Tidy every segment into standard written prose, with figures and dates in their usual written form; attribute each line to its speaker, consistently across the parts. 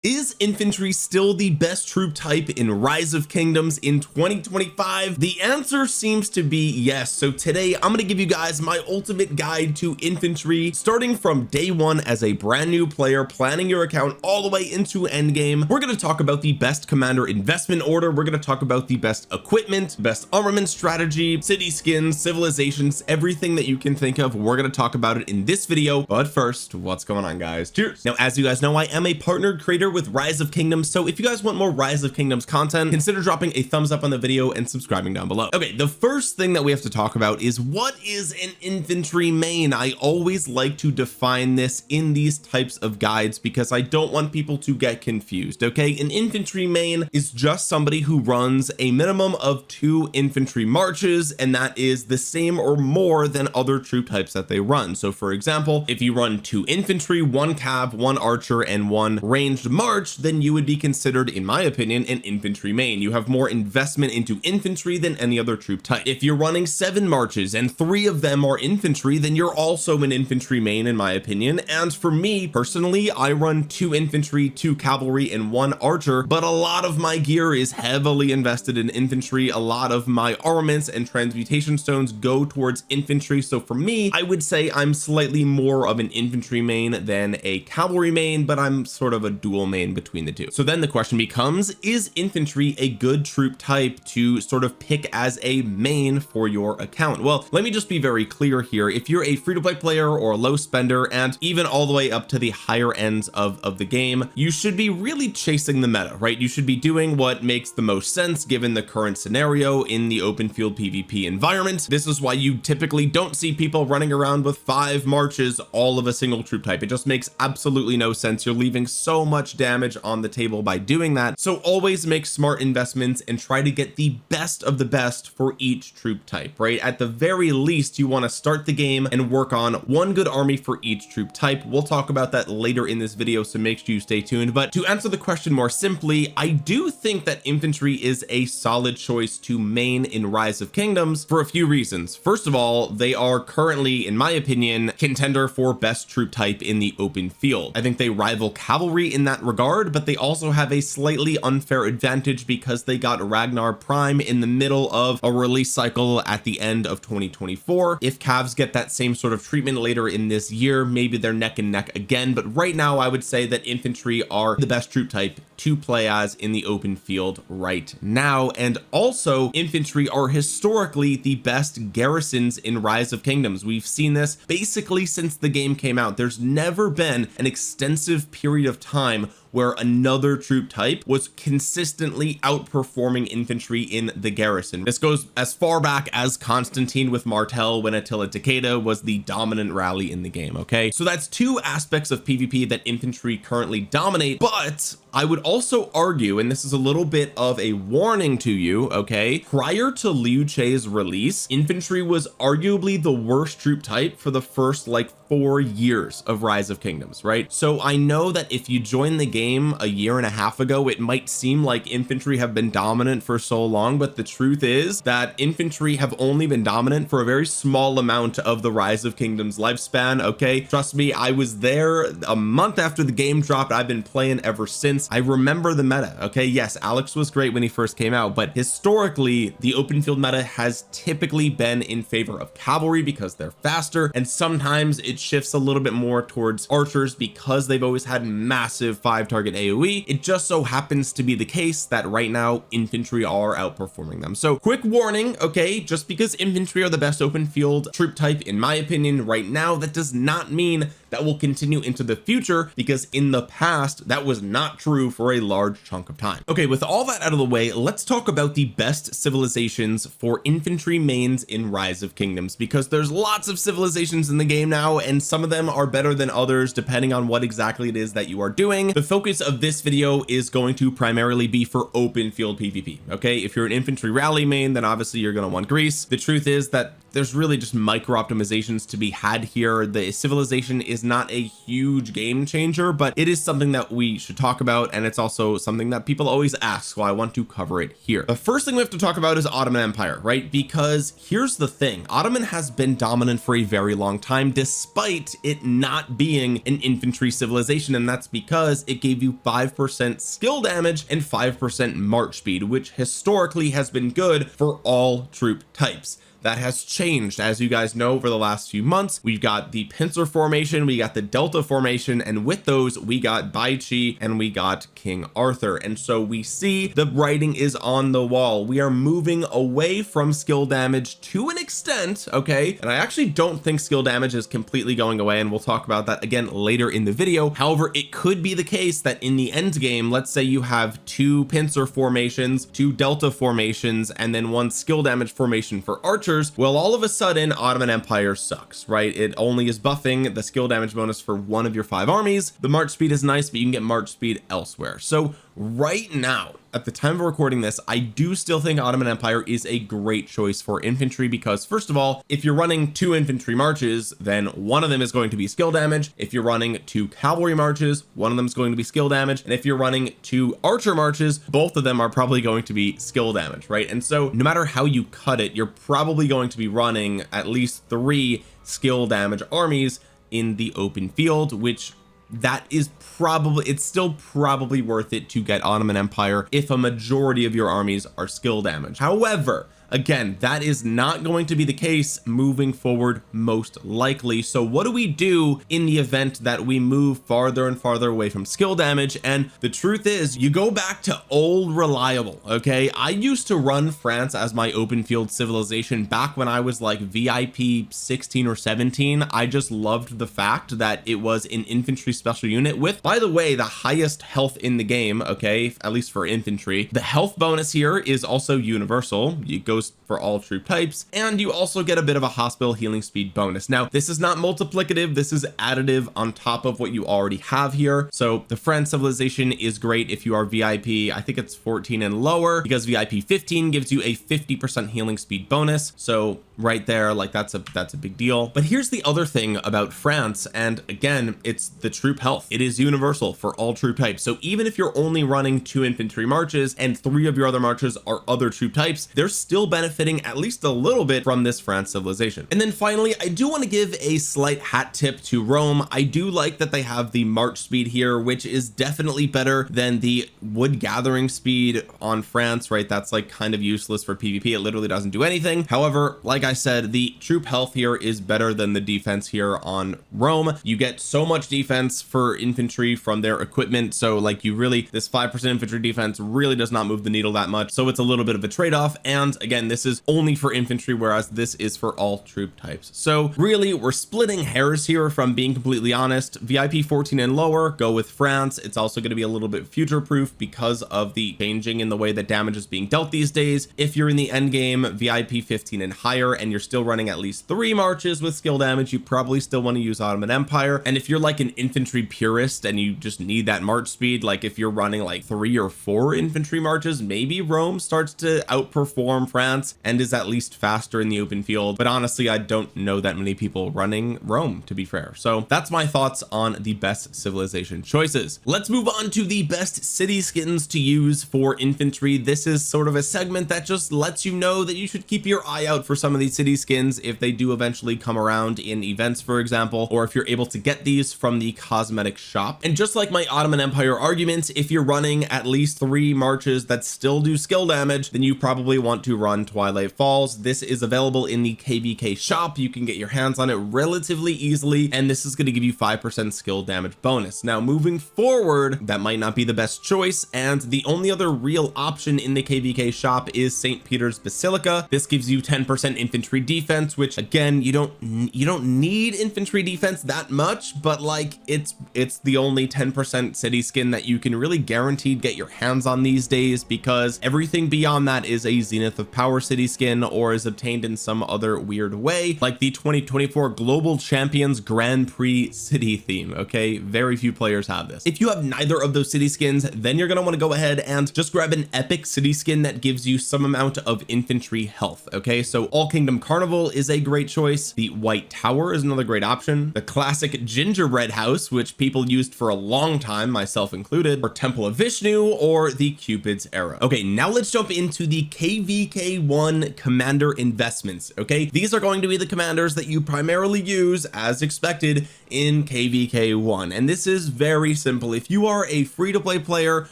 Speaker 1: Is infantry still the best troop type in Rise of Kingdoms in 2025? The answer seems to be yes. So today I'm going to give you guys my ultimate guide to infantry, starting from day one as a brand new player planning your account all the way into endgame. We're going to talk about the best commander investment order. We're going to talk about the best equipment, best armament strategy, city skins, civilizations, everything that you can think of. We're going to talk about it in this video. But first, what's going on, guys? Cheers. Now, as you guys know, I am a partnered creator with Rise of Kingdoms, so if you guys want more Rise of Kingdoms content, consider dropping a thumbs up on the video and subscribing down below. Okay, the first thing that we have to talk about is what is an infantry main. I always like to define this in these types of guides because I don't want people to get confused. Okay, an infantry main is just somebody who runs a minimum of 2 infantry marches, and that is the same or more than other troop types that they run. So for example, if you run 2 infantry, 1 cav, 1 archer, and 1 ranged march, then you would be considered, in my opinion, an infantry main. You have more investment into infantry than any other troop type. If you're running 7 marches and 3 of them are infantry, then you're also an infantry main, in my opinion. And for me personally, I run 2 infantry, 2 cavalry, and 1 archer, but a lot of my gear is heavily invested in infantry. A lot of my armaments and transmutation stones go towards infantry. So for me, I would say I'm slightly more of an infantry main than a cavalry main, but I'm sort of a dual main between the two. So then the question becomes, is infantry a good troop type to sort of pick as a main for your account? Well, let me just be very clear here. If you're a free-to-play player or a low spender, and even all the way up to the higher ends of the game, you should be really chasing the meta, right? You should be doing what makes the most sense given the current scenario in the open field PvP environment. This is why you typically don't see people running around with 5 marches all of a single troop type. It just makes absolutely no sense. You're leaving so much damage on the table by doing that. So always make smart investments and try to get the best of the best for each troop type, right? At the very least, you want to start the game and work on 1 good army for each troop type. We'll talk about that later in this video, so make sure you stay tuned. But to answer the question more simply, I do think that infantry is a solid choice to main in Rise of Kingdoms for a few reasons. First of all, they are currently, in my opinion, contender for best troop type in the open field. I think they rival cavalry in that regard, but they also have a slightly unfair advantage because they got Ragnar Prime in the middle of a release cycle at the end of 2024. If Cavs get that same sort of treatment later in this year, maybe they're neck and neck again. But right now, I would say that infantry are the best troop type to play as in the open field right now. And also, infantry are historically the best garrisons in Rise of Kingdoms. We've seen this basically since the game came out. There's never been an extensive period of time where another troop type was consistently outperforming infantry in the garrison. This goes as far back as Constantine with Martel, when Attila Takeda was the dominant rally in the game. Okay, so that's 2 aspects of PvP that infantry currently dominate. But I would also argue, and this is a little bit of a warning to you, okay, prior to Liu Che's release, infantry was arguably the worst troop type for the first like 4 years of Rise of Kingdoms, right? So I know that if you join the game a year and a half ago, it might seem like infantry have been dominant for so long, but the truth is that infantry have only been dominant for a very small amount of the Rise of Kingdoms lifespan. Okay, trust me, I was there a month after the game dropped. I've been playing ever since. I remember the meta. Okay, yes, Alex was great when he first came out, but historically the open field meta has typically been in favor of cavalry because they're faster, and sometimes it shifts a little bit more towards archers because they've always had massive 5 target AoE. It just so happens to be the case that right now infantry are outperforming them. So quick warning, okay, just because infantry are the best open field troop type in my opinion right now, that does not mean that will continue into the future, because in the past that was not true for a large chunk of time. Okay, with all that out of the way, let's talk about the best civilizations for infantry mains in Rise of Kingdoms, because there's lots of civilizations in the game now, and some of them are better than others depending on what exactly it is that you are doing. The focus of this video is going to primarily be for open field PvP. Okay, if you're an infantry rally main, then obviously you're going to want Greece. The truth is that there's really just micro optimizations to be had here. The civilization is not a huge game changer, but it is something that we should talk about, and it's also something that people always ask, so I want to cover it here. The first thing we have to talk about is Ottoman Empire, right? Because here's the thing, Ottoman has been dominant for a very long time despite it not being an infantry civilization, and that's because it gave you 5% skill damage and 5% march speed, which historically has been good for all troop types. That has changed, as you guys know, over the last few months. We've got the pincer formation, we got the delta formation, and with those we got Baichi and we got King Arthur. And so we see the writing is on the wall. We are moving away from skill damage to an extent, okay? And I actually don't think skill damage is completely going away, and we'll talk about that again later in the video. However, it could be the case that in the end game, let's say you have 2 pincer formations, 2 delta formations, and then 1 skill damage formation for archers. Well, all of a sudden Ottoman Empire sucks, right? It only is buffing the skill damage bonus for 1 of your 5 armies. The march speed is nice, but you can get march speed elsewhere. So right now, at the time of recording this, I do still think Ottoman Empire is a great choice for infantry, because first of all, if you're running 2 infantry marches, then 1 of them is going to be skill damage. If you're running 2 cavalry marches, 1 of them is going to be skill damage. And if you're running 2 archer marches, both of them are probably going to be skill damage, right? And so no matter how you cut it, you're probably going to be running at least 3 skill damage armies in the open field, which that is probably, it's still probably worth it to get Ottoman Empire if a majority of your armies are skill damage. However, again, that is not going to be the case moving forward, most likely. So what do we do in the event that we move farther and farther away from skill damage? And the truth is, you go back to old reliable. Okay, I used to run France as my open field civilization back when I was like VIP 16 or 17. I just loved the fact that it was an infantry special unit with, by the way, the highest health in the game. Okay, at least for infantry. The health bonus here is also universal. It goes for all troop types, and you also get a bit of a hospital healing speed bonus. Now, this is not multiplicative, this is additive on top of what you already have here. So the French civilization is great if you are VIP, I think it's 14 and lower, because VIP 15 gives you a 50% healing speed bonus. So right there, like that's a big deal. But here's the other thing about France, and again, it's the troop health. It is universal for all troop types. So even if you're only running 2 infantry marches and 3 of your other marches are other troop types, they're still benefiting at least a little bit from this France civilization. And then finally, I do want to give a slight hat tip to Rome. I do like that they have the march speed here, which is definitely better than the wood gathering speed on France, right? That's like kind of useless for PvP. It literally doesn't do anything. However, like I said, the troop health here is better than the defense here on Rome. You get so much defense for infantry from their equipment. So like you really, this 5% infantry defense really does not move the needle that much. So it's a little bit of a trade-off. And again, this is only for infantry, whereas this is for all troop types. So really we're splitting hairs here, from being completely honest. VIP 14 and lower, go with France. It's also going to be a little bit future proof because of the changing in the way that damage is being dealt these days. If you're in the end game, VIP 15 and higher, and you're still running at least 3 marches with skill damage, you probably still want to use Ottoman Empire. And if you're like an infantry purist and you just need that march speed, like if you're running like 3 or 4 infantry marches, maybe Rome starts to outperform France and is at least faster in the open field. But honestly, I don't know that many people running Rome, to be fair. So that's my thoughts on the best civilization choices. Let's move on to the best city skins to use for infantry. This is sort of a segment that just lets you know that you should keep your eye out for some of these city skins if they do eventually come around in events, for example, or if you're able to get these from the cosmetic shop. And just like my Ottoman Empire argument, if you're running at least 3 marches that still do skill damage, then you probably want to run Twilight Falls. This is available in the KVK shop. You can get your hands on it relatively easily, and this is going to give you 5% skill damage bonus. Now moving forward, that might not be the best choice, and the only other real option in the KVK shop is St. Peter's Basilica. This gives you 10% infantry defense, which again, you don't need infantry defense that much, but like it's the only 10% city skin that you can really guaranteed get your hands on these days, because everything beyond that is a zenith of power power city skin or is obtained in some other weird way, like the 2024 Global Champions Grand Prix city theme. Okay, very few players have this. If you have neither of those city skins, then you're going to want to go ahead and just grab an epic city skin that gives you some amount of infantry health. Okay, so All Kingdom Carnival is a great choice. The White Tower is another great option. The classic gingerbread house, which people used for a long time, myself included, or Temple of Vishnu, or the Cupid's Arrow. Okay, now let's jump into the KVK1 commander investments. Okay, these are going to be the commanders that you primarily use as expected in KVK1, and this is very simple. If you are a free-to-play player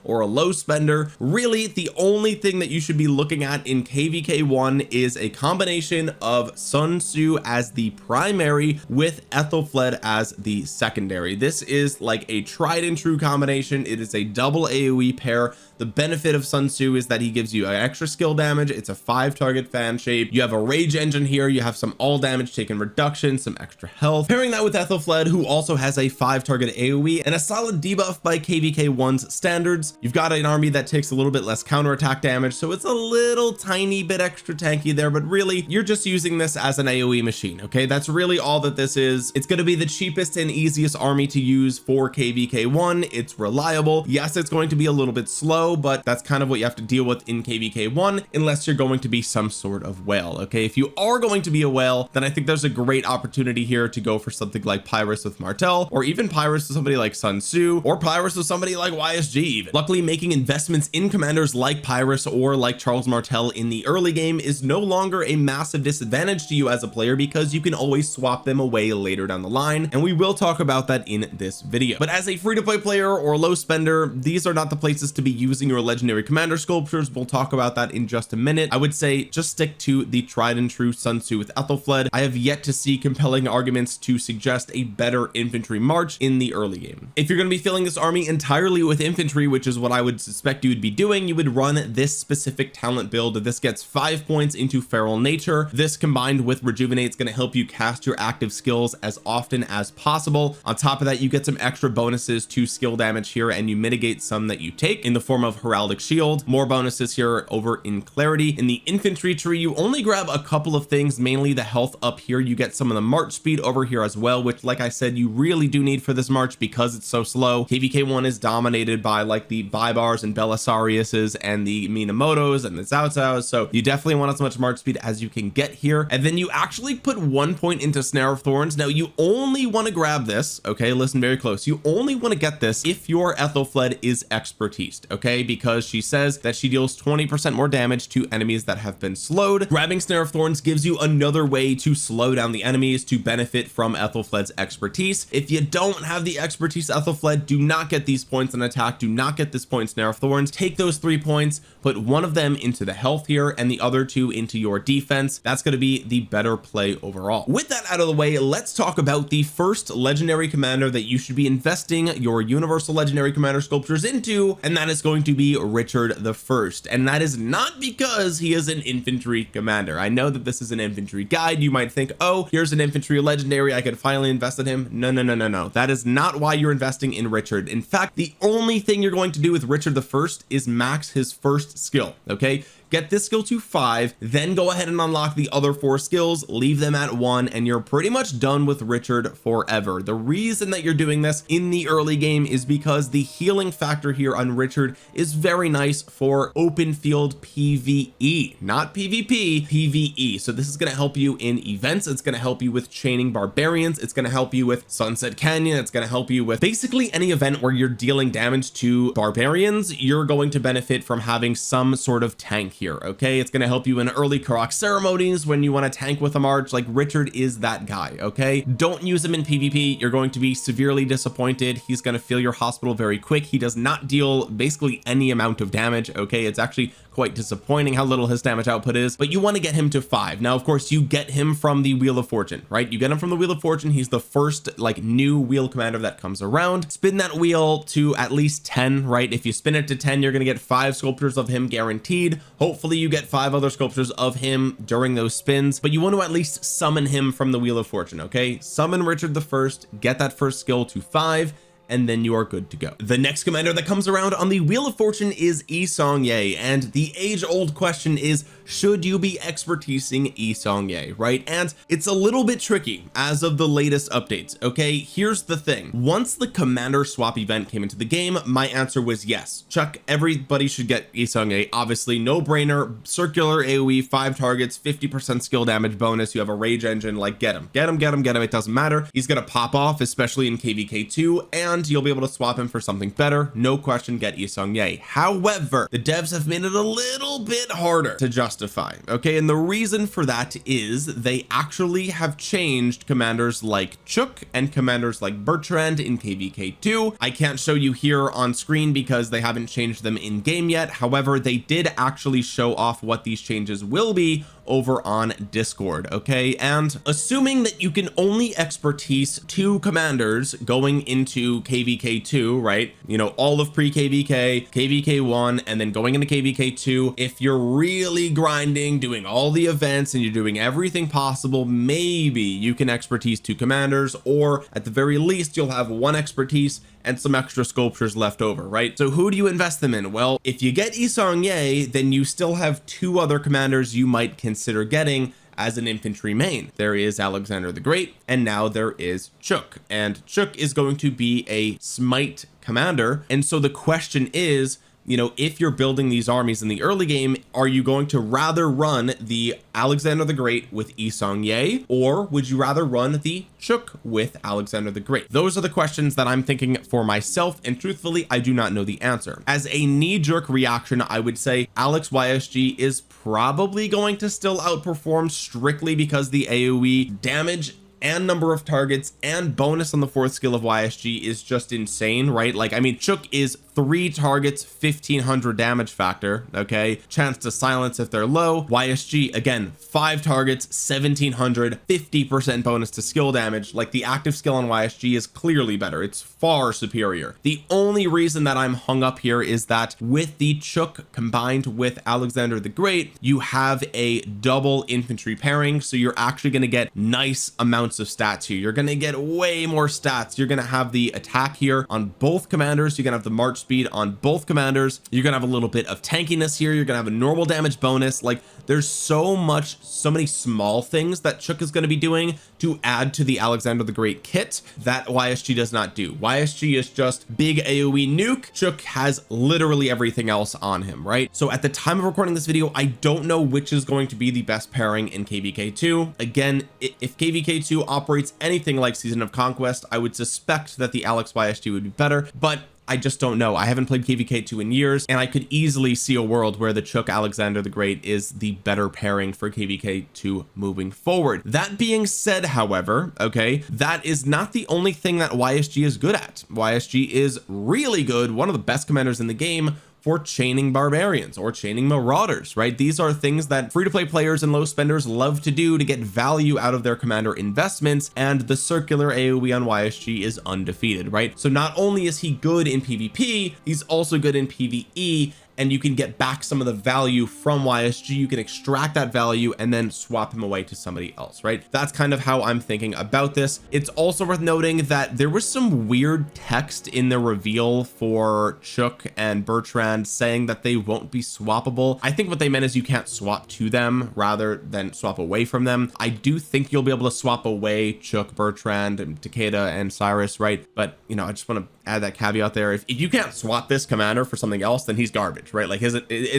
Speaker 1: or a low spender, really the only thing that you should be looking at in KVK1 is a combination of Sun Tzu as the primary with Ethelfled as the secondary. This is like a tried and true combination. It is a double AoE pair. The benefit of Sun Tzu is that he gives you an extra skill damage. It's a 5 target fan shape. You have a rage engine here. You have some all damage taken reduction, some extra health. Pairing that with Ethelfled, who also has a 5 target AoE and a solid debuff by KVK1's standards. You've got an army that takes a little bit less counterattack damage, so it's a little tiny bit extra tanky there, but really you're just using this as an AoE machine. Okay, that's really all that this is. It's going to be the cheapest and easiest army to use for KVK1. It's reliable. Yes, it's going to be a little bit slow, but that's kind of what you have to deal with in KVK1 unless you're going to be some sort of whale. Okay, if you are going to be a whale, then I think there's a great opportunity here to go for something like Pyrrhus with Martel, or even Pyrrhus with somebody like Sun Tzu, or Pyrrhus with somebody like YSG even. Luckily, making investments in commanders like Pyrrhus or like Charles Martel in the early game is no longer a massive disadvantage to you as a player, because you can always swap them away later down the line, and we will talk about that in this video. But as a free-to-play player or low spender, these are not the places to be using your legendary commander sculptures. We'll talk about that in just a minute. I would say just stick to the tried and true Sun Tzu with Ethelfled. I have yet to see compelling arguments to suggest a better infantry march in the early game. If you're going to be filling this army entirely with infantry, which is what I would suspect you would be doing, you would run this specific talent build. This gets 5 points into feral nature. This combined with rejuvenate is going to help you cast your active skills as often as possible. On top of that, you get some extra bonuses to skill damage here, and you mitigate some that you take in the form of heraldic shield. More bonuses here over in clarity. In the infantry tree, you only grab a couple of things, mainly the health up here. You get some of the march speed over here as well, which, like I said, you really do need for this march because it's so slow. KVK1 is dominated by like the Vibars and Belisariuses and the Minamotos and the Cao Caos, so you definitely want as much march speed as you can get here. And then you actually put 1 point into Snare of Thorns. Now you only want to grab this, okay, listen very close, you only want to get this if your Ethelfled is expertised, okay, because she says that she deals 20% more damage to enemies that have been slowed. Grabbing Snare of Thorns gives you another way to slow down the enemies to benefit from Ethelfled's expertise. If you don't have the expertise Ethelfled, do not get these points in attack, do not get this point Snare of Thorns. Take those 3 points, put one of them into the health here and the other 2 into your defense. That's going to be the better play overall. With that out of the way, let's talk about the first legendary commander that you should be investing your universal legendary commander sculptures into, and that is going to be Richard the First. And that is not because he is an infantry commander. I know that this is an infantry guide. You might think, oh, here's an infantry legendary, I could finally invest in him. No, that is not why you're investing in Richard. In fact, the only thing you're going to do with Richard the First is max his first skill. Okay, get this skill to 5, then go ahead and unlock the other 4 skills, leave them at 1, and you're pretty much done with Richard forever. The reason that you're doing this in the early game is because the healing factor here on Richard is very nice for open field PvE, not PvP, PvE. So this is going to help you in events. It's going to help you with chaining barbarians. It's going to help you with Sunset Canyon. It's going to help you with basically any event where you're dealing damage to barbarians. You're going to benefit from having some sort of tank here. Okay, it's going to help you in early Karak ceremonies when you want to tank with a march. Like, Richard is that guy. Okay, don't use him in PvP. You're going to be severely disappointed. He's going to fill your hospital very quick. He does not deal basically any amount of damage. Okay, it's actually quite disappointing how little his damage output is, but you want to get him to 5. Now, of course, you get him from the Wheel of Fortune, right? You get him from the Wheel of Fortune. He's the first like new wheel commander that comes around. Spin that wheel to at least 10, right? If you spin it to 10, you're going to get 5 sculptures of him guaranteed. Hopefully you get 5 other sculptures of him during those spins, but you want to at least summon him from the Wheel of Fortune. Okay, summon Richard the First, get that first skill to 5, and then you are good to go. The next commander that comes around on the Wheel of Fortune is Seong-Gye, and the age-old question is, should you be expertising Seong-Gye, right? And it's a little bit tricky as of the latest updates. Okay, here's the thing. Once the commander swap event came into the game, my answer was yes. Chuck, everybody should get Seong-Gye. Obviously, no brainer. Circular AoE, 5 targets, 50% skill damage bonus. You have a rage engine, like get him. It doesn't matter. He's gonna pop off, especially in KVK2, and you'll be able to swap him for something better. No question, get Seong-Gye. However, the devs have made it a little bit harder to justify. Okay, and the reason for that is they actually have changed commanders like Cheok and commanders like Bertrand in KVK2. I can't show you here on screen because they haven't changed them in game yet. However, they did actually show off what these changes will be over on Discord. Okay, and assuming that you can only expertise 2 commanders going into KVK2, right, you know, all of pre-KVK, KVK1, and then going into KVK2, if you're really grinding, doing all the events and you're doing everything possible, maybe you can expertise 2 commanders, or at the very least you'll have 1 expertise and some extra sculptures left over, right? So who do you invest them in? Well, if you get Seong-Gye, then you still have 2 other commanders you might consider getting as an infantry main. There is Alexander the Great, and now there is Cheok, and Cheok is going to be a smite commander. And so the question is, you know, if you're building these armies in the early game, are you going to rather run the Alexander the Great with Seong-Gye, or would you rather run the Cheok with Alexander the Great? Those are the questions that I'm thinking for myself, and truthfully, I do not know the answer. As a knee-jerk reaction, I would say Alex YSG is probably going to still outperform strictly because the AoE damage and number of targets and bonus on the 4th skill of YSG is just insane, right? Like, I mean, Cheok is 3 targets, 1500 damage factor. Okay, chance to silence if they're low. YSG, again, 5 targets, 1700, 50% bonus to skill damage. Like, the active skill on YSG is clearly better. It's far superior. The only reason that I'm hung up here is that with the Cheok combined with Alexander the Great, you have a double infantry pairing, so you're actually going to get nice amounts of stats here. You're going to get way more stats. You're going to have the attack here on both commanders. You're going to have the march speed on both commanders. You're going to have a little bit of tankiness here. You're going to have a normal damage bonus. Like, there's so many small things that Cheok is going to be doing to add to the Alexander the Great kit that YSG does not do. YSG is just big AoE nuke. Cheok has literally everything else on him, right? So at the time of recording this video, I don't know which is going to be the best pairing in KVK2. Again, if KVK2 operates anything like Season of Conquest, I would suspect that the Alex YSG would be better, but I just don't know. I haven't played KVK2 in years, and I could easily see a world where the Cheok Alexander the Great is the better pairing for KVK2 moving forward. That being said, however, okay, that is not the only thing that YSG is good at. YSG is really good, one of the best commanders in the game, for chaining barbarians or chaining marauders, right? These are things that free-to-play players and low spenders love to do to get value out of their commander investments, and the circular AoE on YSG is undefeated, right? So not only is he good in PvP, he's also good in PvE, and you can get back some of the value from YSG. You can extract that value and then swap him away to somebody else, right? That's kind of how I'm thinking about this. It's also worth noting that there was some weird text in the reveal for Cheok and Bertrand saying that they won't be swappable. I think what they meant is you can't swap to them rather than swap away from them. I do think you'll be able to swap away Cheok, Bertrand, and Takeda and Cyrus, right? But, you know, I just want to add that caveat there. If you can't swap this commander for something else, then he's garbage, right? Like, it's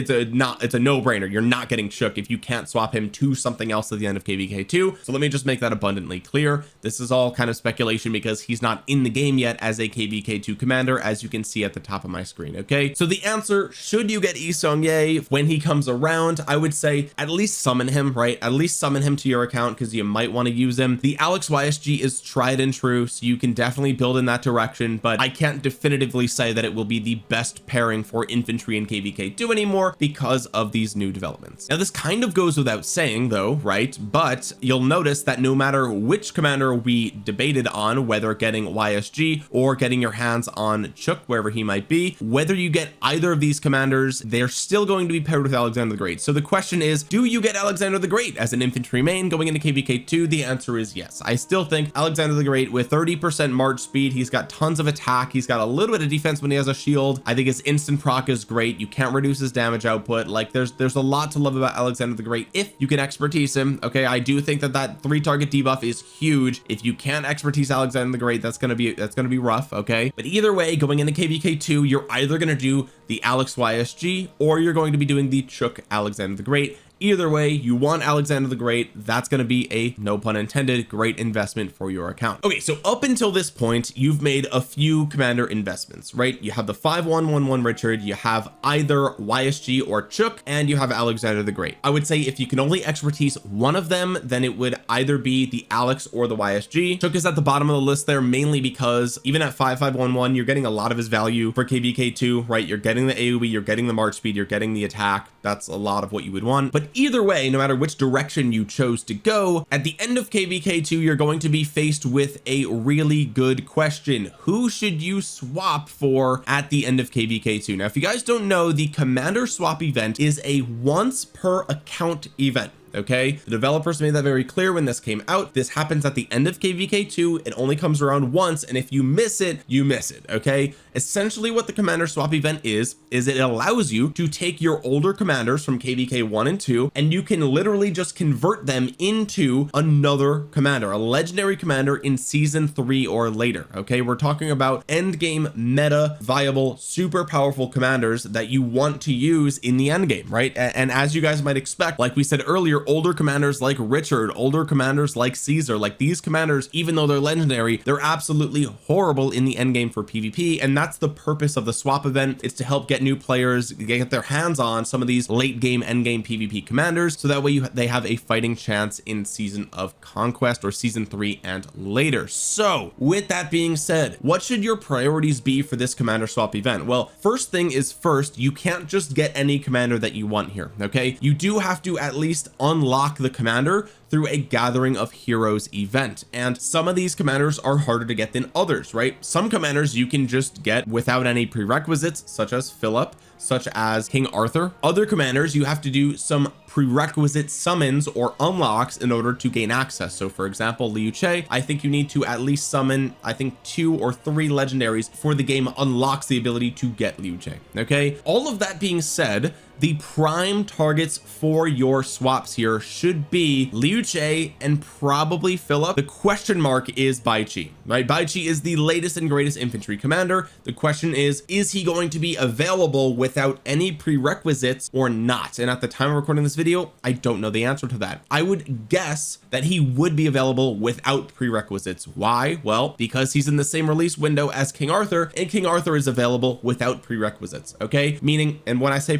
Speaker 1: a no-brainer. You're not getting Cheok if you can't swap him to something else at the end of KVK2. So let me just make that abundantly clear. This is all kind of speculation because he's not in the game yet as a KVK2 commander, as you can see at the top of my screen. Okay, so the answer, should you get Seong-Gye when he comes around? I would say at least summon him, right? At least summon him to your account because you might want to use him. The Alex YSG is tried and true, so you can definitely build in that direction, but I can't definitively say that it will be the best pairing for infantry in KVK2 anymore because of these new developments. Now, this kind of goes without saying though, right? But you'll notice that no matter which commander we debated on, whether getting YSG or getting your hands on Cheok, wherever he might be, whether you get either of these commanders, they're still going to be paired with Alexander the Great. So the question is, do you get Alexander the Great as an infantry main going into KVK2? The answer is yes. I still think Alexander the Great with 30% march speed, he's got tons of attack, attack. He's got a little bit of defense when he has a shield. I think his instant proc is great. You can't reduce his damage output. Like there's a lot to love about Alexander the Great if you can expertise him. Okay, I do think that 3 target debuff is huge. If you can't expertise Alexander the Great, that's gonna be rough. Okay, but either way, going into kvk2, you're either gonna do the Alex YSG or you're going to be doing the Cheok Alexander the Great. Either way, you want Alexander the Great. That's going to be a, no pun intended, great investment for your account. Okay, so up until this point, you've made a few commander investments, right? You have the 5111 Richard, you have either YSG or Cheok, and you have Alexander the Great. I would say if you can only expertise one of them, then it would either be the Alex or the YSG. Cheok is at the bottom of the list there, mainly because even at 5511, you're getting a lot of his value for kvk2, right? You're getting the AoE, you're getting the march speed, you're getting the attack. That's a lot of what you would want. But either way, no matter which direction you chose to go, at the end of kvk2, you're going to be faced with a really good question. Who should you swap for at the end of kvk2? Now, if you guys don't know, the commander swap event is a once per account event. Okay, the developers made that very clear when this came out. This happens at the end of kvk2. It only comes around once, and if you miss it, you miss it. Okay, essentially what the commander swap event is it allows you to take your older commanders from kvk 1 and 2, and you can literally just convert them into another commander, a legendary commander in season 3 or later. Okay, we're talking about end game meta viable super powerful commanders that you want to use in the end game, right? And as you guys might expect, like we said earlier, older commanders like Richard, older commanders like Caesar, like these commanders, even though they're legendary, they're absolutely horrible in the end game for PvP. And that's the purpose of the swap event. It's to help get new players get their hands on some of these late game end game PvP commanders, so that way they have a fighting chance in Season of Conquest or season 3 and later. So with that being said, what should your priorities be for this commander swap event? Well, first thing is first, you can't just get any commander that you want here. Okay, you do have to at least unlock the commander through a Gathering of Heroes event, and some of these commanders are harder to get than others, right? Some commanders you can just get without any prerequisites, such as Philip, such as King Arthur. Other commanders you have to do some prerequisite summons or unlocks in order to gain access. So for example, Liu Che, I think you need to at least summon, I think 2 or 3 legendaries before the game unlocks the ability to get Liu Che. Okay, all of that being said, the prime targets for your swaps here should be Liu Che and probably Philip. The question mark is Bai Chi, right? Bai Chi is the latest and greatest infantry commander. The question is he going to be available without any prerequisites or not? And at the time of recording this video, I don't know the answer to that. I would guess that he would be available without prerequisites. Why? Well, because he's in the same release window as King Arthur, and King Arthur is available without prerequisites. Okay, meaning, and when I say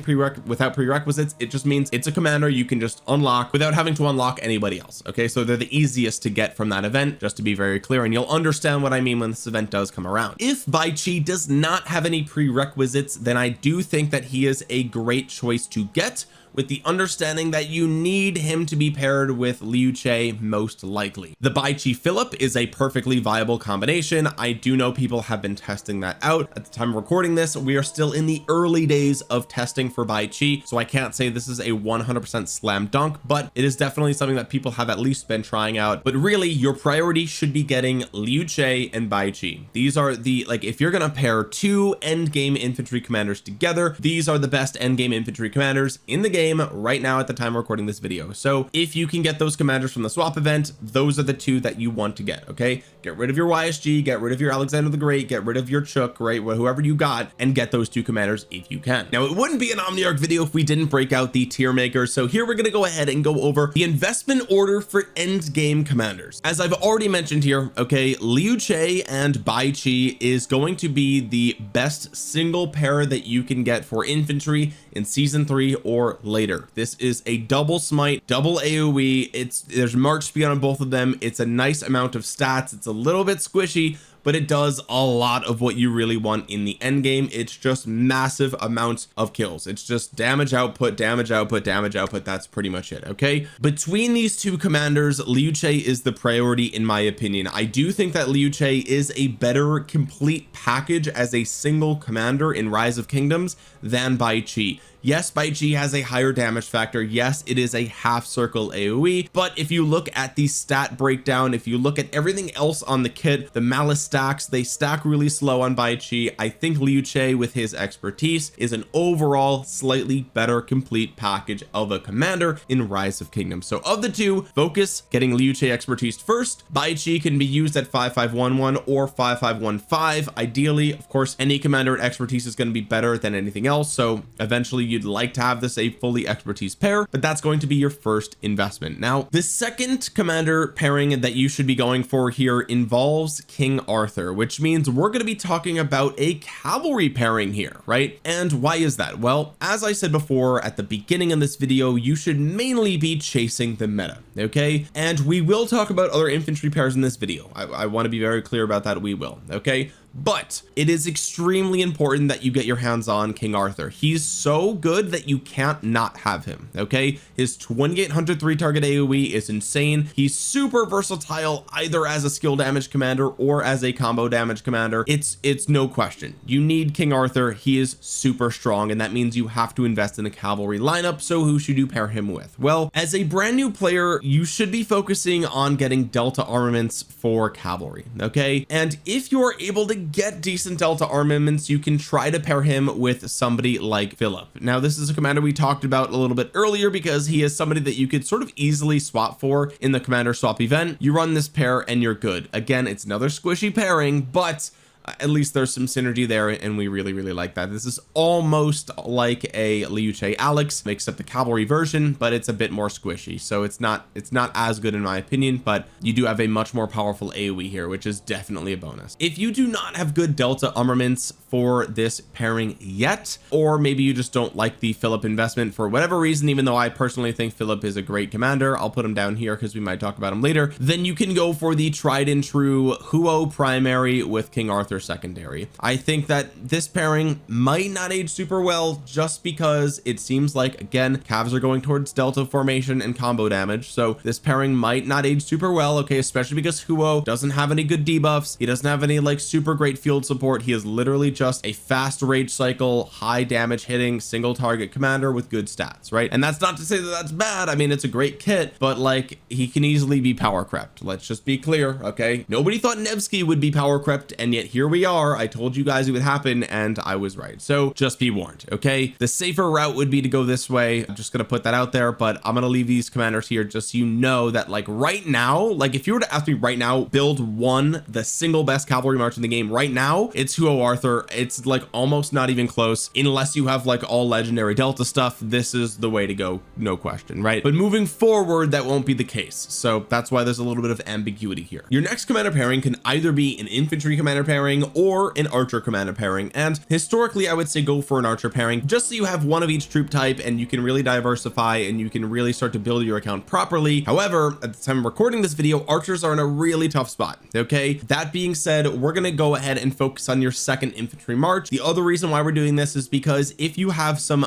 Speaker 1: without prerequisites, it just means it's a commander you can just unlock without having to unlock anybody else. Okay, so they're the easiest to get from that event, just to be very clear, and you'll understand what I mean when this event does come around. If Bai Chi does not have any prerequisites, then I do think that he is a great choice to get, with the understanding that you need him to be paired with Liu Che most likely. The Bai Chi Philip is a perfectly viable combination. I do know people have been testing that out. At the time of recording this, we are still in the early days of testing for Bai Chi, so I can't say this is a 100% slam dunk, but it is definitely something that people have at least been trying out. But really, your priority should be getting Liu Che and Bai Chi. These are the, like, if you're gonna pair 2 end game infantry commanders together, these are the best end game infantry commanders in the game right now at the time of recording this video. So if you can get those commanders from the swap event, those are the 2 that you want to get. Okay, get rid of your YSG, get rid of your Alexander the Great, get rid of your Cheok, right, whoever you got, and get those 2 commanders if you can. Now, it wouldn't be an Omniarch video if we didn't break out the tier makers, so here we're going to go ahead and go over the investment order for end game commanders. As I've already mentioned here, okay, Liu Che and Bai Chi is going to be the best single pair that you can get for infantry in season 3 or later. This is a double smite, double AoE. There's march speed on both of them. It's a nice amount of stats. It's a little bit squishy, but it does a lot of what you really want in the end game. It's just massive amounts of kills. It's just damage output, damage output, damage output. That's pretty much it. Okay, between these 2 commanders, Liu Che is the priority in my opinion. I do think that Liu Che is a better complete package as a single commander in Rise of Kingdoms than Bai Chi. Yes, Bai Chi has a higher damage factor. Yes, it is a half circle AoE, but if you look at the stat breakdown, if you look at everything else on the kit, the malice stacks, they stack really slow on Bai Chi. I think Liu Che with his expertise is an overall slightly better complete package of a commander in Rise of Kingdoms. So of the two, focus getting Liu Che expertise first. Bai Chi can be used at 5511 or 5515 ideally. Of course, any commander at expertise is going to be better than anything else, so eventually you'd like to have this a fully expertise pair, but that's going to be your first investment. Now the second commander pairing that you should be going for here involves King Arthur, which means we're going to be talking about a cavalry pairing here, right? And why is that? Well, as I said before at the beginning of this video, you should mainly be chasing the meta, okay? And we will talk about other infantry pairs in this video. I want to be very clear about that. We will, okay? But it is extremely important that you get your hands on King Arthur. He's so good that you can't not have him, okay? His 2800 3-target AoE is insane. He's super versatile either as a skill damage commander or as a combo damage commander. It's no question. You need King Arthur. He is super strong, and that means you have to invest in a cavalry lineup. So who should you pair him with? Well, as a brand new player, you should be focusing on getting Delta armaments for cavalry, okay? And if you're able to get decent Delta armaments, you can try to pair him with somebody like Philip. Now this is a commander we talked about a little bit earlier because he is somebody that you could sort of easily swap for in the commander swap event. You run this pair and you're good. Again, it's another squishy pairing, but at least there's some synergy there, and we really like that. This is almost like a Liu Che Alex, except the cavalry version, but it's a bit more squishy, so it's not as good in my opinion, but you do have a much more powerful AoE here, which is definitely a bonus. If you do not have good Delta armaments for this pairing yet, or maybe you just don't like the Philip investment for whatever reason, even though I personally think Philip is a great commander, I'll put him down here because we might talk about him later, then you can go for the tried and true Huo primary with King Arthur secondary. I think that this pairing might not age super well just because it seems like, again, Cavs are going towards Delta formation and combo damage, so this pairing might not age super well, okay, especially because Huo doesn't have any good debuffs. He doesn't have any like super great field support. He is literally just a fast rage cycle, high damage hitting single target commander with good stats, right? And that's not to say that that's bad. I mean, it's a great kit, but like he can easily be power crept. Let's just be clear, okay? Nobody thought Nevsky would be power crept, and yet here we are. I told you guys it would happen, and I was right. So just be warned, okay? The safer route would be to go this way. I'm just gonna put that out there, but I'm gonna leave these commanders here just so you know that like right now, like if you were to ask me right now, build one, the single best cavalry march in the game right now, it's Huo Arthur. It's like almost not even close. Unless you have like all legendary Delta stuff, this is the way to go, no question, right? But moving forward, that won't be the case. So that's why there's a little bit of ambiguity here. Your next commander pairing can either be an infantry commander pairing or an archer commander pairing, and historically I would say go for an archer pairing just so you have one of each troop type and you can really diversify and you can really start to build your account properly. However, at the time of recording this video, archers are in a really tough spot, okay? That being said, we're gonna go ahead and focus on your second infantry march. The other reason why we're doing this is because if you have some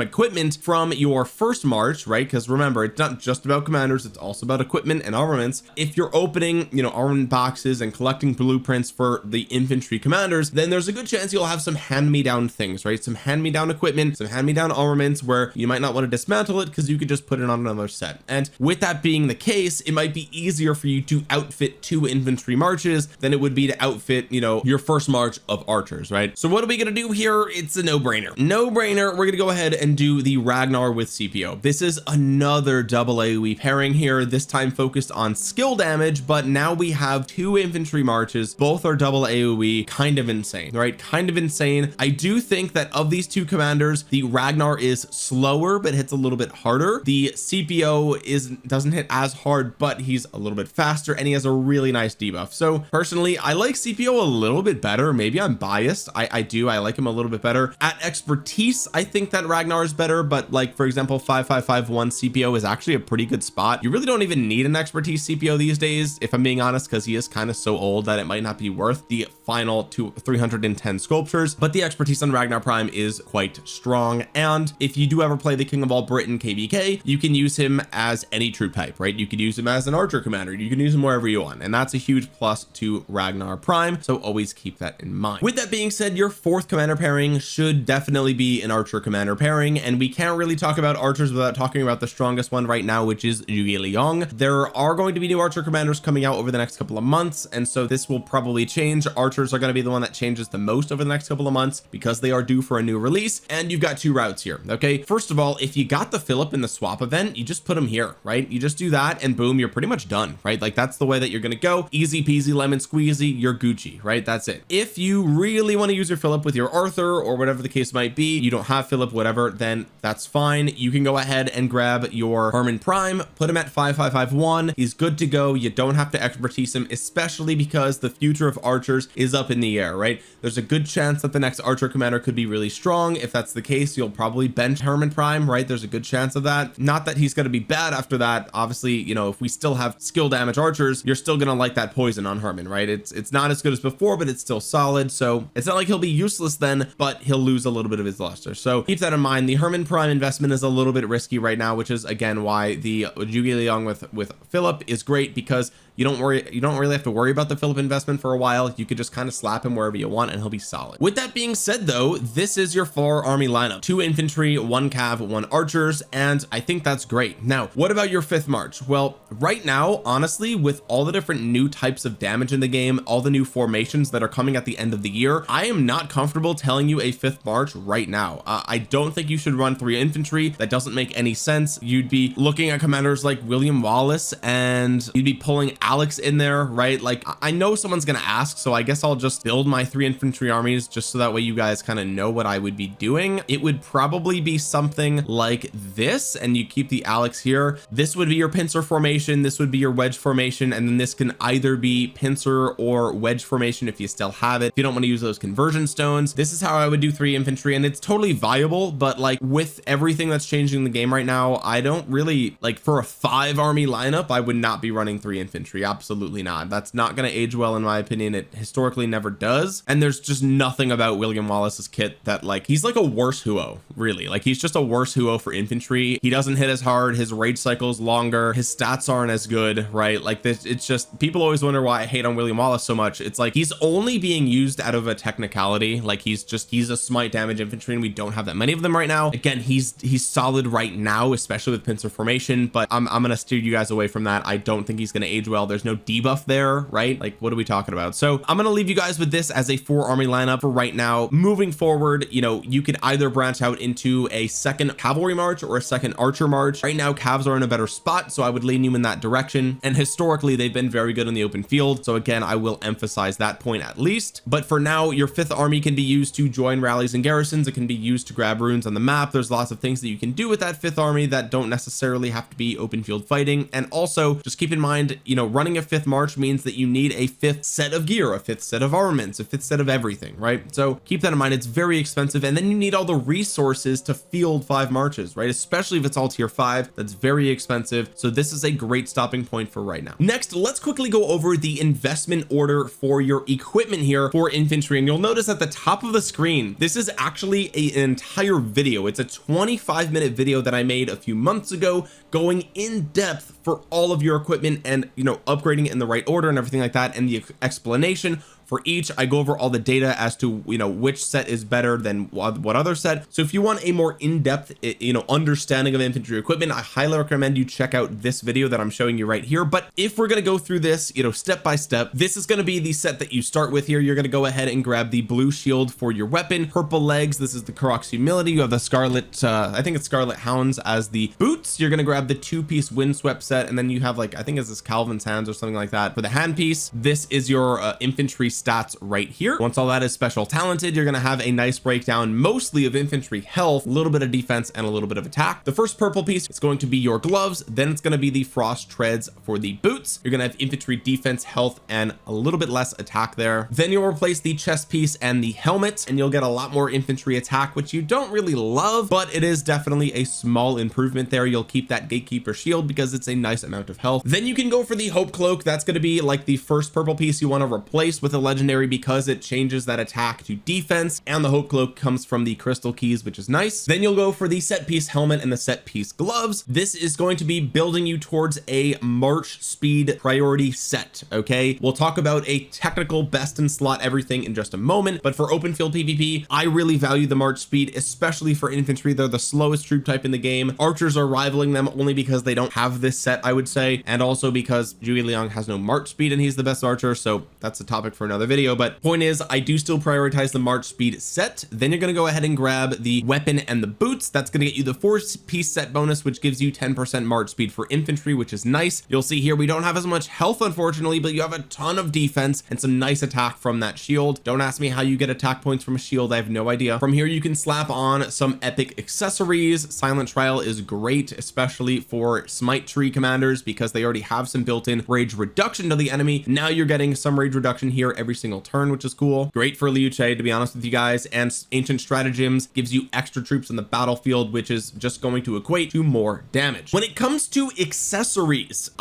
Speaker 1: equipment from your first march, right, because remember, it's not just about commanders, it's also about equipment and armaments. If you're opening, you know, armament boxes and collecting blueprints for the infantry commanders, then there's a good chance you'll have some hand-me-down things, right? Some hand-me-down equipment, some hand-me-down armaments where you might not want to dismantle it because you could just put it on another set. And with that being the case, it might be easier for you to outfit 2 infantry marches than it would be to outfit, you know, your first march of archers, right? So what are we gonna do here? It's a no-brainer. We're gonna go ahead and do the Ragnar with CPO. This is another double AoE pairing here, this time focused on skill damage, but now we have 2 infantry marches. Both are double AoE. Kind of insane, right? Kind of insane. I do think that of these 2 commanders, the Ragnar is slower but hits a little bit harder. The CPO doesn't hit as hard, but he's a little bit faster and he has a really nice debuff. So personally, I like CPO a little bit better. Maybe I'm biased. I like him a little bit better. At expertise, I think that Ragnar is better, but like for example 5551 CPO is actually a pretty good spot. You really don't even need an expertise CPO these days, if I'm being honest, because he is kind of so old that it might not be worth the the final 310 sculptures, but the expertise on Ragnar Prime is quite strong. And if you do ever play the King of All Britain KVK, you can use him as any troop type, right? You could use him as an archer commander, you can use him wherever you want, and that's a huge plus to Ragnar Prime, so always keep that in mind. With that being said, your fourth commander pairing should definitely be an archer commander pairing, and we can't really talk about archers without talking about the strongest one right now, which is Jun-gyeong. There are going to be new archer commanders coming out over the next couple of months, and so this will probably change. Archers are going to be the one that changes the most over the next couple of months because they are due for a new release. And you've got two routes here. Okay, first of all, if you got the Philip in the swap event, you just put him here, right? You just do that and boom, you're pretty much done, right? Like that's the way that you're going to go. Easy peasy lemon squeezy, you're Gucci, right? That's it. If you really want to use your Philip with your Arthur or whatever the case might be, you don't have Philip, whatever, then that's fine. You can go ahead and grab your Armament Prime, put him at 5551. He's good to go. You don't have to expertise him, especially because the future of archers is up in the air, right? There's a good chance that the next archer commander could be really strong. If that's the case, you'll probably bench Herman Prime, right? There's a good chance of that. Not that he's going to be bad after that. Obviously, you know, if we still have skill damage archers, you're still going to like that poison on Herman, right? It's not as good as before, but it's still solid. So it's not like he'll be useless then, but he'll lose a little bit of his luster. So keep that in mind. The Herman Prime investment is a little bit risky right now, which is again why the Jun-gyeong with Philip is great, because you don't really have to worry about the Philip investment for a while. You could just kind of slap him wherever you want and he'll be solid. With that being said though, this is your 4 army lineup: 2 infantry, 1 cav, 1 archers, and I think that's great. Now what about your 5th march? Well, right now honestly, with all the different new types of damage in the game, all the new formations that are coming at the end of the year, I am not comfortable telling you a 5th march right now. I don't think you should run 3 infantry. That doesn't make any sense. You'd be looking at commanders like William Wallace and you'd be pulling Alex in there, right? Like I know someone's gonna ask, so I guess I'll just build my 3 infantry armies just so that way you guys kind of know what I would be doing. It would probably be something like this, and you keep the Alex here. This would be your pincer formation, this would be your wedge formation, and then this can either be pincer or wedge formation if you still have it, if you don't want to use those conversion stones. This is how I would do 3 infantry, and it's totally viable, but like with everything that's changing in the game right now, I don't really like, for a 5 army lineup, I would not be running 3 infantry. Absolutely not. That's not going to age well in my opinion. It historically never does, and there's just nothing about William Wallace's kit that, like, he's like a worse Huo, really. Like he's just a worse Huo for infantry. He doesn't hit as hard, his rage cycle is longer, his stats aren't as good, right? Like this, it's just, people always wonder why I hate on William Wallace so much. It's like he's only being used out of a technicality. Like he's a smite damage infantry, and we don't have that many of them right now. Again, he's solid right now, especially with pincer formation, but I'm gonna steer you guys away from that. I don't think he's gonna age well. There's no debuff there, right? Like what are we talking about? So I'm gonna leave you guys with this as a 4 army lineup for right now. Moving forward, you know, you could either branch out into a 2nd cavalry march or a 2nd archer march. Right now calves are in a better spot, so I would lean you in that direction, and historically they've been very good in the open field, so again I will emphasize that point at least. But for now, your 5th army can be used to join rallies and garrisons. It can be used to grab runes on the map. There's lots of things that you can do with that 5th army that don't necessarily have to be open field fighting. And also just keep in mind, you know, running a 5th march means that you need a 5th set of gear, a 5th set of armaments, a 5th set of everything, right? So keep that in mind. It's very expensive, and then you need all the resources to field 5 marches, right? Especially if it's all tier 5, that's very expensive. So this is a great stopping point for right now. Next, let's quickly go over the investment order for your equipment here for infantry, and you'll notice at the top of the screen, this is actually an entire video. It's a 25-minute video that I made a few months ago going in depth for all of your equipment and, you know, upgrading it in the right order and everything like that, and the explanation for each. I go over all the data as to, you know, which set is better than what other set. So if you want a more in-depth, you know, understanding of infantry equipment, I highly recommend you check out this video that I'm showing you right here. But if we're going to go through this, you know, step by step, this is going to be the set that you start with here. You're going to go ahead and grab the blue shield for your weapon, purple legs, this is the Kurok's humility. You have the scarlet, I think it's scarlet hounds as the boots. You're going to grab the 2-piece windswept set, and then you have, like, I think it's this Calvin's hands or something like that for the handpiece. This is your infantry stats right here. Once all that is special talented, you're going to have a nice breakdown mostly of infantry health, a little bit of defense, and a little bit of attack. The first purple piece is going to be your gloves, then it's going to be the frost treads for the boots. You're going to have infantry defense, health, and a little bit less attack there. Then you'll replace the chest piece and the helmet, and you'll get a lot more infantry attack, which you don't really love, but it is definitely a small improvement there. You'll keep that gatekeeper shield because it's a nice amount of health. Then you can go for the hope cloak. That's going to be like the first purple piece you want to replace with a legendary because it changes that attack to defense, and the hope cloak comes from the crystal keys, which is nice. Then you'll go for the set piece helmet and the set piece gloves. This is going to be building you towards a march speed priority set. Okay, we'll talk about a technical best in slot everything in just a moment, but for open field PvP, I really value the march speed, especially for infantry. They're the slowest troop type in the game. Archers are rivaling them only because they don't have this set, I would say, and also because Jun-gyeong has no march speed and he's the best archer, so that's a topic for another video. But point is, I do still prioritize the march speed set. Then you're going to go ahead and grab the weapon and the boots. That's going to get you the 4-piece set bonus, which gives you 10% march speed for infantry, which is nice. You'll see here we don't have as much health, unfortunately, but you have a ton of defense and some nice attack from that shield. Don't ask me how you get attack points from a shield, I have no idea. From here you can slap on some epic accessories. Silent Trial is great, especially for smite tree commanders, because they already have some built-in rage reduction to the enemy. Now you're getting some rage reduction here every single turn, which is cool. Great for Liu Che, to be honest with you guys. And Ancient Stratagems gives you extra troops on the battlefield, which is just going to equate to more damage. When it comes to accessories,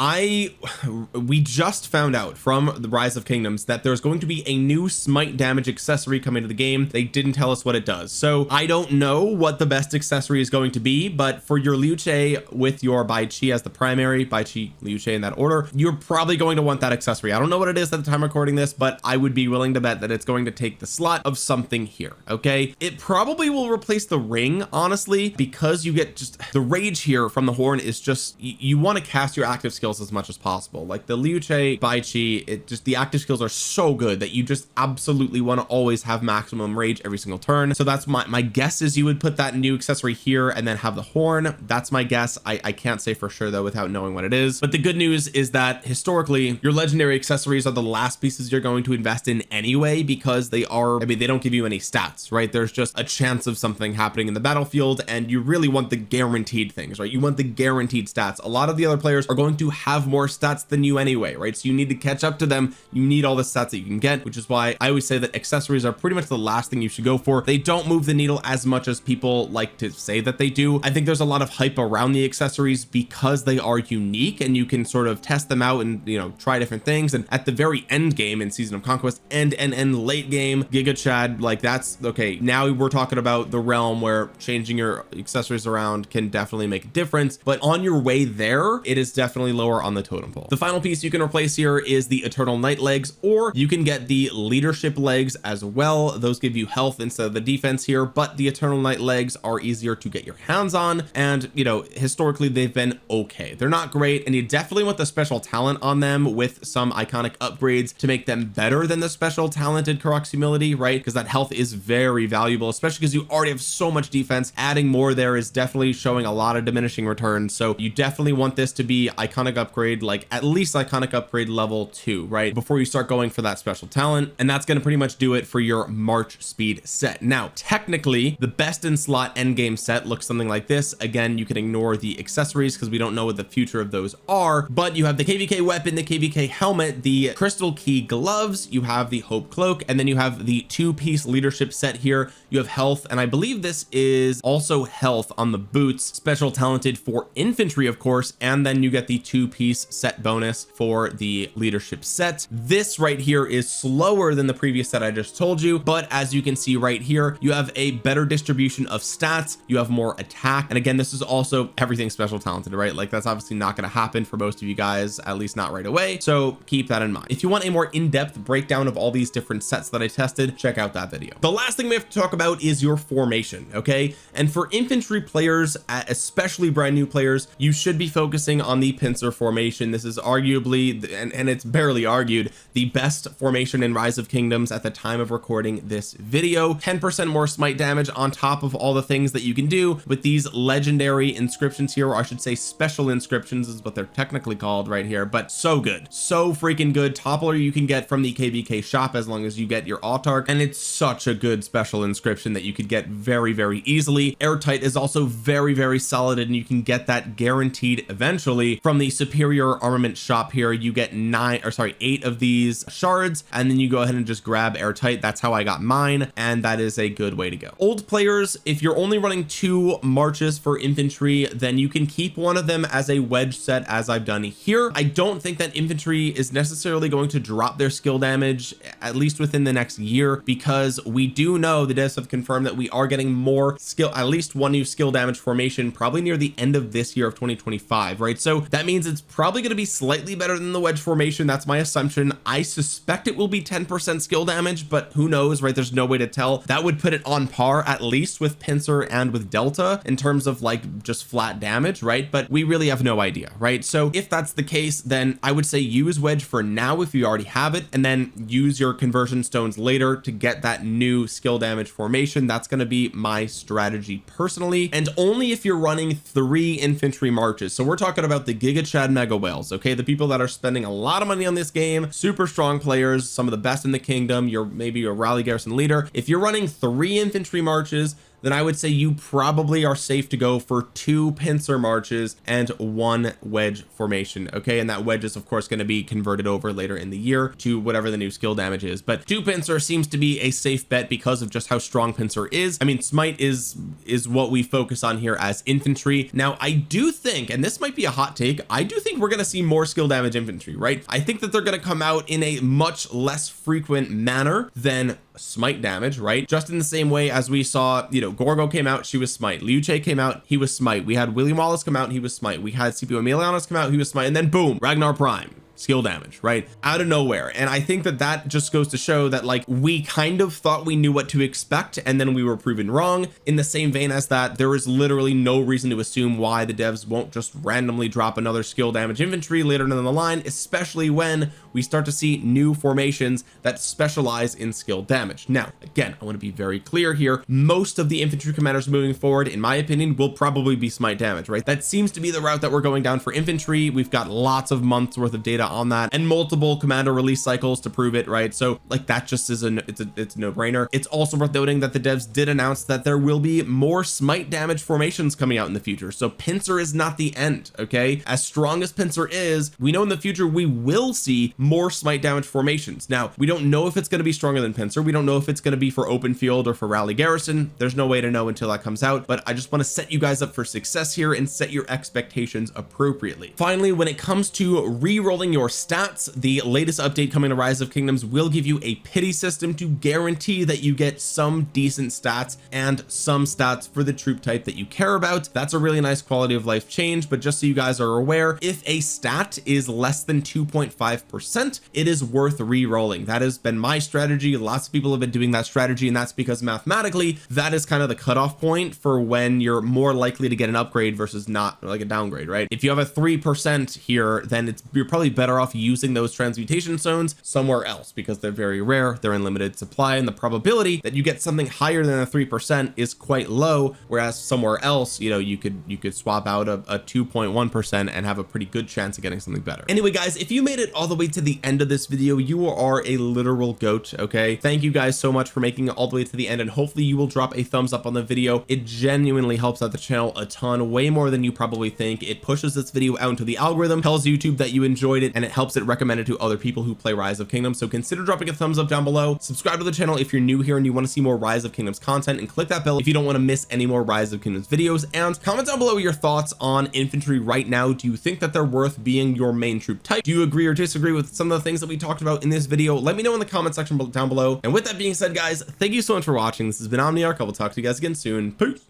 Speaker 1: we just found out from the Rise of Kingdoms that there's going to be a new smite damage accessory coming to the game. They didn't tell us what it does, so I don't know what the best accessory is going to be. But for your Liu Che with your Bai Chi as the primary, Bai Chi, Liu Che in that order, you're probably going to want that accessory. I don't know what it is at the time of recording this, but I would be willing to bet that it's going to take the slot of something here. Okay, it probably will replace the ring, honestly, because you get just the rage here from the horn is just, you want to cast your active skills as much as possible. Like the Liu Che Bai Chi, it just, the active skills are so good that you just absolutely want to always have maximum rage every single turn. So that's my guess is you would put that new accessory here and then have the horn. That's my guess. I can't say for sure though without knowing what it is. But the good news is that historically your legendary accessories are the last pieces you're going to invest in anyway, because they are, I mean, they don't give you any stats, right? There's just a chance of something happening in the battlefield, and you really want the guaranteed things, right? You want the guaranteed stats. A lot of the other players are going to have more stats than you anyway, right? So you need to catch up to them. You need all the stats that you can get, which is why I always say that accessories are pretty much the last thing you should go for. They don't move the needle as much as people like to say that they do. I think there's a lot of hype around the accessories because they are unique and you can sort of test them out and, you know, try different things. And at the very end game in Season of Conquest and late game Giga Chad, like that's okay. Now we're talking about the realm where changing your accessories around can definitely make a difference, but on your way there, it is definitely lower on the totem pole. The final piece you can replace here is the Eternal Night legs, or you can get the leadership legs as well. Those give you health instead of the defense here, but the Eternal Night legs are easier to get your hands on, and you know, historically they've been okay. They're not great, and you definitely want the special talent on them with some iconic upgrades to make them better than the special talented Karak's humility, right? Because that health is very valuable, especially because you already have so much defense. Adding more there is definitely showing a lot of diminishing returns, so you definitely want this to be iconic upgrade, like at least iconic upgrade level 2, right, before you start going for that special talent. And that's going to pretty much do it for your march speed set. Now technically the best in slot end game set looks something like this. Again, you can ignore the accessories because we don't know what the future of those are, but you have the KVK weapon, the KVK helmet, the crystal key gloves, you have the hope cloak, and then you have the 2-piece leadership set here. You have health, and I believe this is also health on the boots, special talented for infantry of course, and then you get the 2-piece set bonus for the leadership set. This right here is slower than the previous set I just told you, but as you can see right here, you have a better distribution of stats, you have more attack, and again, this is also everything special talented, right? Like that's obviously not going to happen for most of you guys, at least not right away, so keep that in mind. If you want a more in-depth breakdown of all these different sets that I tested, check out that video. The last thing we have to talk about is your formation, okay? And for infantry players, especially brand new players, you should be focusing on the pincer formation. This is arguably, and it's barely argued, the best formation in Rise of Kingdoms at the time of recording this video. 10% more smite damage on top of all the things that you can do with these legendary inscriptions here, or I should say special inscriptions is what they're technically called right here, but so good, so freaking good. Toppler you can get from the KVK shop as long as you get your Autarch, and it's such a good special inscription that you could get very easily. Airtight is also very solid, and you can get that guaranteed eventually from the superior armament shop here. You get 8 of these shards, and then you go ahead and just grab airtight. That's how I got mine, and that is a good way to go. Old players, if you're only running 2 marches for infantry, then you can keep one of them as a wedge set, as I've done here. I don't think that infantry is necessarily going to drop their skill damage, at least within the next year, because we do know the devs have confirmed that we are getting more skill, at least one new skill damage formation, probably near the end of this year of 2025, right? So that means it's probably going to be slightly better than the wedge formation. That's my assumption. I suspect it will be 10% skill damage, but who knows, right? There's no way to tell. That would put it on par at least with Pincer and with Delta in terms of like just flat damage, right? But we really have no idea, right? So if that's the case, then I would say use wedge for now if you already have it, and then use your conversion stones later to get that new skill damage formation. That's going to be my strategy personally, and only if you're running 3 infantry marches. So we're talking about the Giga Chad Mega Whales, okay? The people that are spending a lot of money on this game, super strong players, some of the best in the kingdom. You're maybe a rally garrison leader. If you're running 3 infantry marches, then I would say you probably are safe to go for 2 pincer marches and 1 wedge formation, okay? And that wedge is of course going to be converted over later in the year to whatever the new skill damage is, but 2 pincer seems to be a safe bet because of just how strong pincer is. I mean, smite is what we focus on here as infantry. Now I do think, and this might be a hot take, I do think we're going to see more skill damage infantry, right? I think that they're going to come out in a much less frequent manner than smite damage, right? Just in the same way as we saw, you know, Gorgo came out, she was smite. Liu Che came out, he was smite. We had William Wallace come out, he was smite. We had CPO Emilianos come out, he was smite. And then boom, Ragnar Prime, skill damage, right out of nowhere. And I think that that just goes to show that like we kind of thought we knew what to expect, and then we were proven wrong. In the same vein as that, there is literally no reason to assume why the devs won't just randomly drop another skill damage infantry later down the line, especially when we start to see new formations that specialize in skill damage. Now again, I want to be very clear here, most of the infantry commanders moving forward, in my opinion, will probably be smite damage, right? That seems to be the route that we're going down for infantry. We've got lots of months worth of data on that and multiple commander release cycles to prove it, right? So like that just is it's a no-brainer. It's also worth noting that the devs did announce that there will be more smite damage formations coming out in the future. So pincer is not the end, okay? As strong as pincer is, we know in the future we will see more smite damage formations. Now we don't know if it's going to be stronger than pincer. We don't know if it's going to be for open field or for rally garrison. There's no way to know until that comes out, but I just want to set you guys up for success here and set your expectations appropriately. Finally, when it comes to re-rolling your stats, the latest update coming to Rise of Kingdoms will give you a pity system to guarantee that you get some decent stats and some stats for the troop type that you care about. That's a really nice quality of life change. But just so you guys are aware, if a stat is less than 2.5%, it is worth re-rolling. That has been my strategy. Lots of people have been doing that strategy, and that's because mathematically that is kind of the cutoff point for when you're more likely to get an upgrade versus not, like a downgrade, right? If you have a 3% here, then you're probably better off using those transmutation stones somewhere else because they're very rare, they're in limited supply, and the probability that you get something higher than a 3% is quite low, whereas somewhere else, you know, you could swap out a 2.1% and have a pretty good chance of getting something better. Anyway guys, if you made it all the way to the end of this video, you are a literal goat, okay? Thank you guys so much for making it all the way to the end, and hopefully you will drop a thumbs up on the video. It genuinely helps out the channel a ton, way more than you probably think. It pushes this video out into the algorithm, tells YouTube that you enjoyed it, and it helps it recommend it to other people who play Rise of Kingdoms. So consider dropping a thumbs up down below, subscribe to the channel if you're new here and you want to see more Rise of Kingdoms content, and click that bell if you don't want to miss any more Rise of Kingdoms videos. And comment down below your thoughts on infantry right now. Do you think that they're worth being your main troop type? Do you agree or disagree with some of the things that we talked about in this video? Let me know in the comment section down below. And with that being said, guys, thank you so much for watching. This has been Omniarch. I will talk to you guys again soon. Peace.